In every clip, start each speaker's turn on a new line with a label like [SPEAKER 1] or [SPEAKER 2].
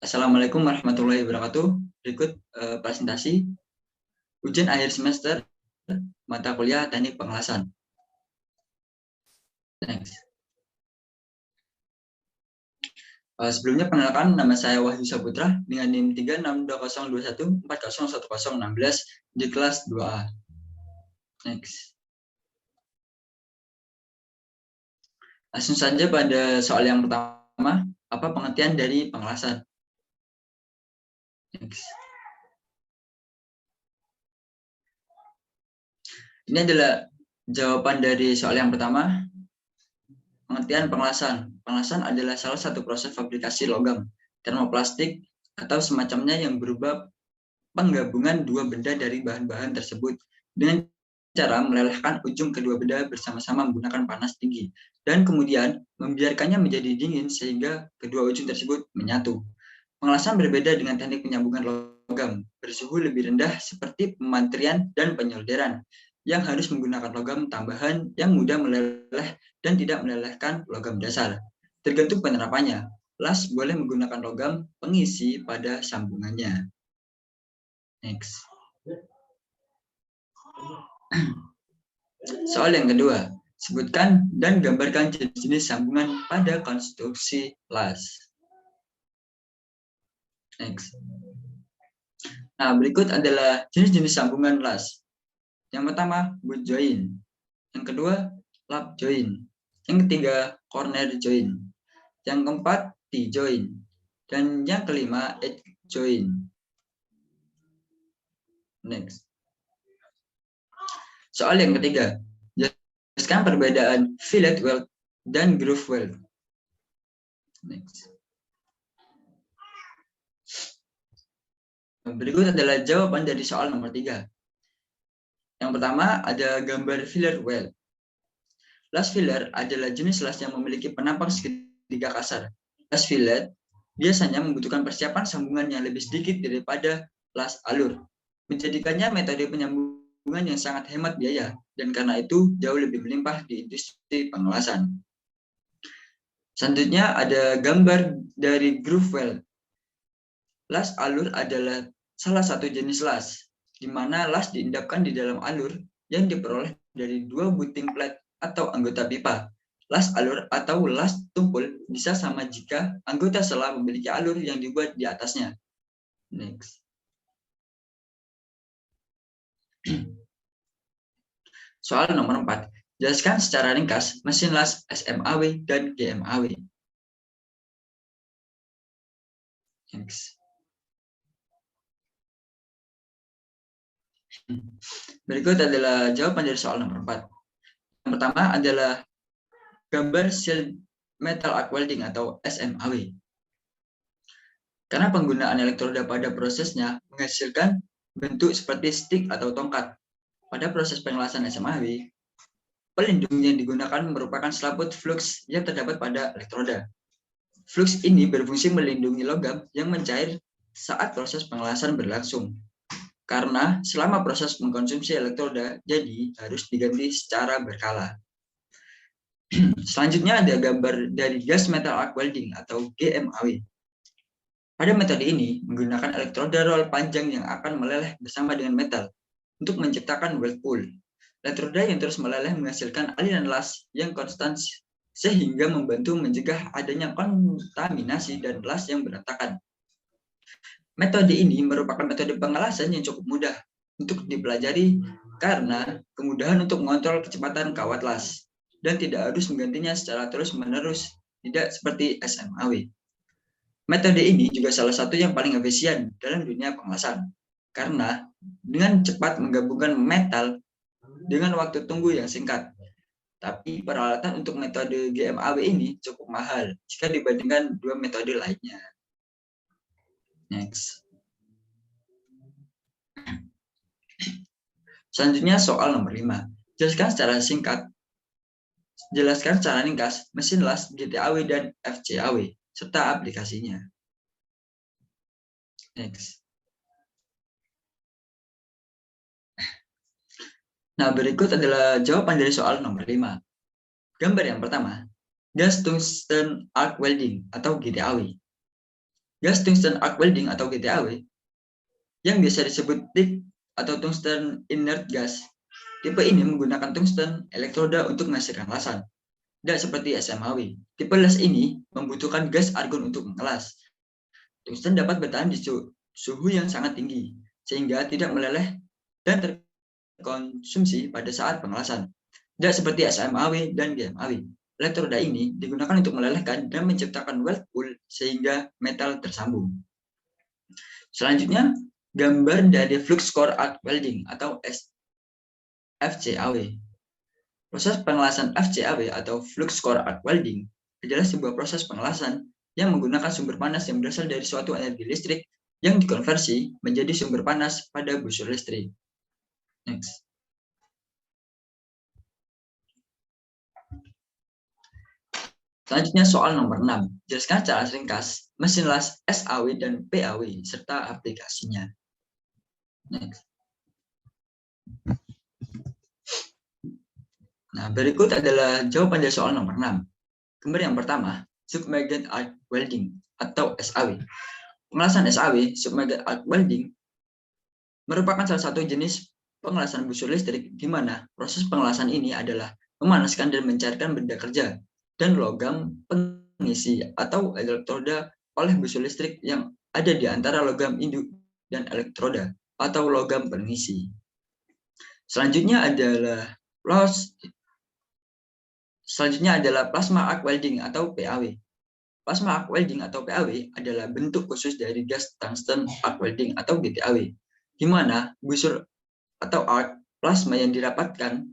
[SPEAKER 1] Assalamualaikum warahmatullahi wabarakatuh. Berikut presentasi ujian akhir semester mata kuliah teknik pengelasan. Next. Sebelumnya perkenalkan, nama saya Wahyu Saputra dengan NIM 362021401016 di kelas 2A. Next. Langsung saja pada soal yang pertama, apa pengertian dari pengelasan? Next. Ini adalah jawaban dari soal yang pertama. Pengertian pengelasan. Pengelasan adalah salah satu proses fabrikasi logam, termoplastik, atau semacamnya yang berupa penggabungan dua benda dari bahan-bahan tersebut dengan cara melelehkan ujung kedua benda bersama-sama menggunakan panas tinggi dan kemudian membiarkannya menjadi dingin sehingga kedua ujung tersebut menyatu. Pengelasan berbeda dengan teknik penyambungan logam bersuhu lebih rendah seperti pemantrian dan penyolderan yang harus menggunakan logam tambahan yang mudah meleleh dan tidak melelehkan logam dasar. Tergantung penerapannya, las boleh menggunakan logam pengisi pada sambungannya. Next. Soal yang kedua, sebutkan dan gambarkan jenis-jenis sambungan pada konstruksi las. Next. Nah, berikut adalah jenis-jenis sambungan las. Yang pertama, boot join. Yang kedua, lap join. Yang ketiga, corner join. Yang keempat, T-join. Dan yang kelima, edge join. Next. Soal yang ketiga, jelaskan perbedaan fillet weld dan groove weld. Next. Berikut adalah jawaban dari soal nomor 3. Yang pertama ada gambar filler weld. Las filler adalah jenis las yang memiliki penampang segitiga kasar. Las fillet biasanya membutuhkan persiapan sambungan yang lebih sedikit daripada las alur, menjadikannya metode penyambungan yang sangat hemat biaya, dan karena itu jauh lebih melimpah di industri pengelasan. Selanjutnya ada gambar dari groove weld. Las alur adalah salah satu jenis las, di mana las diendapkan di dalam alur yang diperoleh dari dua buting plat atau anggota pipa. Las alur atau las tumpul bisa sama jika anggota sela memiliki alur yang dibuat di atasnya. Next. Soal nomor 4. Jelaskan secara ringkas mesin las SMAW dan GMAW. Next. Berikut adalah jawaban dari soal nomor 4. Yang pertama adalah gambar shield metal arc welding atau SMAW. Karena penggunaan elektroda pada prosesnya menghasilkan bentuk seperti stick atau tongkat. Pada proses pengelasan SMAW, pelindung yang digunakan merupakan selaput flux yang terdapat pada elektroda. Flux ini berfungsi melindungi logam yang mencair saat proses pengelasan berlangsung. Karena selama proses mengkonsumsi elektroda, jadi harus diganti secara berkala. Selanjutnya ada gambar dari gas metal arc welding atau GMAW. Pada metode ini menggunakan elektroda roll panjang yang akan meleleh bersama dengan metal untuk menciptakan weld pool. Elektroda yang terus meleleh menghasilkan aliran las yang konstan sehingga membantu mencegah adanya kontaminasi dan las yang berantakan. Metode ini merupakan metode pengelasan yang cukup mudah untuk dipelajari karena kemudahan untuk mengontrol kecepatan kawat las dan tidak harus menggantinya secara terus-menerus, tidak seperti SMAW. Metode ini juga salah satu yang paling efisien dalam dunia pengelasan karena dengan cepat menggabungkan metal dengan waktu tunggu yang singkat. Tapi peralatan untuk metode GMAW ini cukup mahal jika dibandingkan dua metode lainnya. Next. Selanjutnya soal nomor 5. Jelaskan secara ringkas mesin las GTAW dan FCAW serta aplikasinya. Next. Nah, berikut adalah jawaban dari soal nomor 5. Gambar yang pertama, gas tungsten arc welding atau GTAW. gas tungsten arc welding atau GTAW, yang biasa disebut TIG atau tungsten inert gas. Tipe ini menggunakan tungsten elektroda untuk menghasilkan lasan. Tidak seperti SMAW. Tipe las ini membutuhkan gas argon untuk mengelas. Tungsten dapat bertahan di suhu yang sangat tinggi, sehingga tidak meleleh dan terkonsumsi pada saat pengelasan. Tidak seperti SMAW dan GMAW. Elektroda ini digunakan untuk melelehkan dan menciptakan weld pool sehingga metal tersambung. Selanjutnya, gambar dari flux core arc welding atau FCAW. Proses pengelasan FCAW atau flux core arc welding adalah sebuah proses pengelasan yang menggunakan sumber panas yang berasal dari suatu energi listrik yang dikonversi menjadi sumber panas pada busur listrik. Next. Selanjutnya soal nomor 6. Jelaskan secara ringkas mesin las SAW dan PAW serta aplikasinya. Next. Nah, berikut adalah jawaban dari soal nomor 6. Gambar yang pertama, submerged arc welding atau SAW. Pengelasan SAW, submerged arc welding, merupakan salah satu jenis pengelasan busur listrik di mana proses pengelasan ini adalah memanaskan dan mencairkan benda kerja dan logam pengisi atau elektroda oleh busur listrik yang ada di antara logam induk dan elektroda atau logam pengisi. Selanjutnya adalah plasma arc welding atau PAW. Plasma arc welding atau PAW adalah bentuk khusus dari gas tungsten arc welding atau GTAW, di mana busur atau arc plasma yang dirapatkan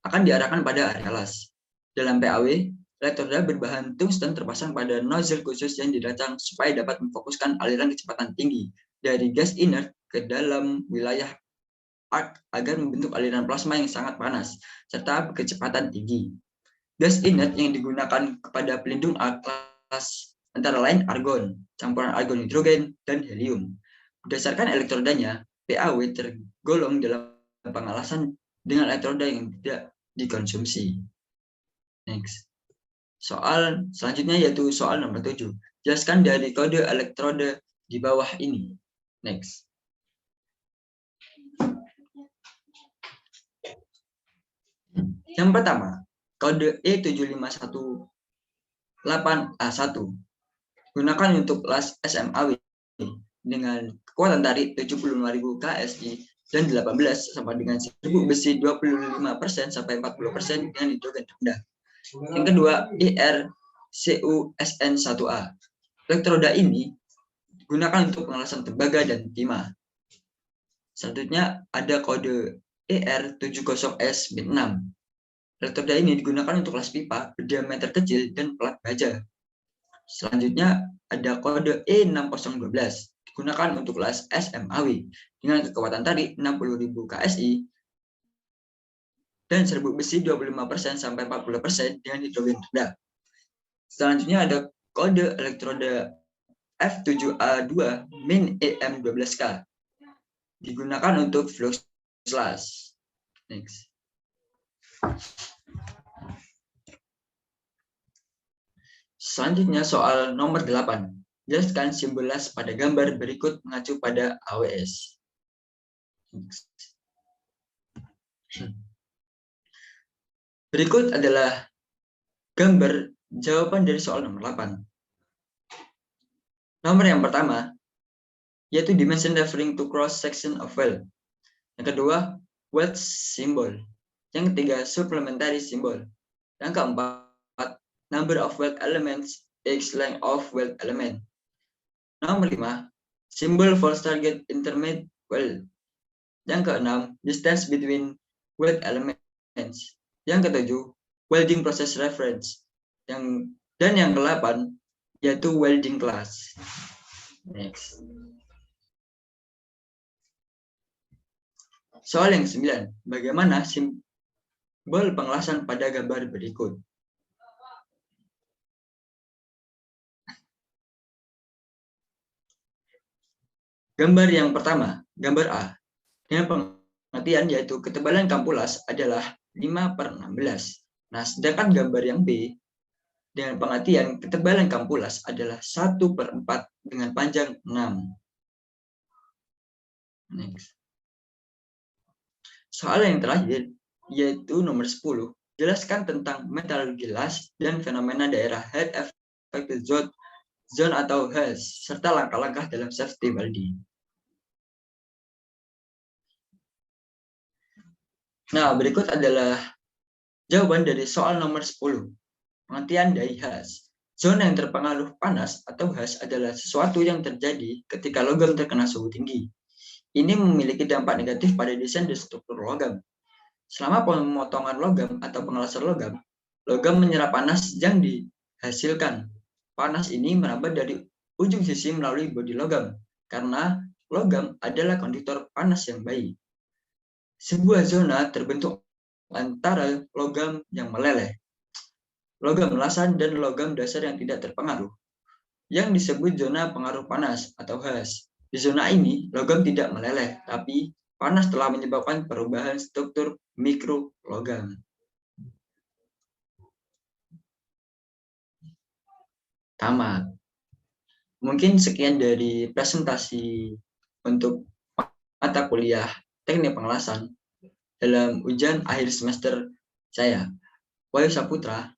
[SPEAKER 1] akan diarahkan pada area las. Dalam PAW, elektroda berbahan tungsten terpasang pada nozzle khusus yang dirancang supaya dapat memfokuskan aliran kecepatan tinggi dari gas inert ke dalam wilayah arc agar membentuk aliran plasma yang sangat panas serta kecepatan tinggi. Gas inert yang digunakan kepada pelindung arc las antara lain argon, campuran argon hidrogen, dan helium. Berdasarkan elektrodanya, PAW tergolong dalam pengelasan dengan elektroda yang tidak dikonsumsi. Next. Soal selanjutnya yaitu soal nomor 7. Jelaskan dari kode elektroda di bawah ini. Next. Yang pertama, kode E7518A1 gunakan untuk las SMAW dengan kekuatan tarik 75.000 KSI dan 18 sama dengan serbuk besi 25% sampai 40% dengan hidrogen rendah. Yang kedua, IRCUSN1A. Elektroda ini digunakan untuk pengelasan tembaga dan timah. Selanjutnya ada kode ER70S6. Elektroda ini digunakan untuk las pipa berdiameter kecil dan pelat baja. Selanjutnya ada kode E6012. Digunakan untuk las SMAW dengan kekuatan tarik 60.000 KSI dan serbuk besi 25% sampai 40% dengan hidrogen rendah. Selanjutnya ada kode elektroda F7A2 min EM12K. Digunakan untuk flux las. Next. Selanjutnya soal nomor 8. Jelaskan simbol las pada gambar berikut mengacu pada AWS. Next. Berikut adalah gambar jawaban dari soal nomor 8. Nomor yang pertama, yaitu dimension referring to cross section of weld. Yang kedua, weld symbol. Yang ketiga, supplementary symbol. Yang keempat, number of weld elements x length of weld element. Nomor 5, symbol for target intermediate weld. Yang keenam, distance between weld elements. Yang ketujuh, welding process reference. Dan yang ke-8 yaitu welding class. Next. Soal yang 9, bagaimana simbol pengelasan pada gambar berikut? Gambar yang pertama, gambar A. Dengan pengertian yaitu ketebalan kampulas adalah 5/16. Nah, sedangkan gambar yang B dengan pengertian ketebalan kampulas adalah 1/4 dengan panjang 6. Next. Soal yang terakhir, yaitu nomor 10. Jelaskan tentang metalurgi las dan fenomena daerah heat affected zone atau HAZ, serta langkah-langkah dalam safety welding. Nah, berikut adalah jawaban dari soal nomor 10. Pengertian dari HAZ. Zona yang terpengaruh panas atau HAZ adalah sesuatu yang terjadi ketika logam terkena suhu tinggi. Ini memiliki dampak negatif pada desain dan struktur logam. Selama pemotongan logam atau pengelasan logam, logam menyerap panas yang dihasilkan. Panas ini merambat dari ujung sisi melalui bodi logam, karena logam adalah konduktor panas yang baik. Sebuah zona terbentuk antara logam yang meleleh, logam lasan, dan logam dasar yang tidak terpengaruh, yang disebut zona pengaruh panas atau HAZ. Di zona ini, logam tidak meleleh, tapi panas telah menyebabkan perubahan struktur mikro logam. Tamat. Mungkin sekian dari presentasi untuk mata kuliah teknik pengelasan dalam ujian akhir semester saya. Wahyu Saputra.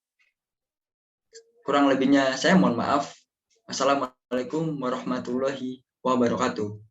[SPEAKER 1] Kurang lebihnya saya mohon maaf. Assalamualaikum warahmatullahi wabarakatuh.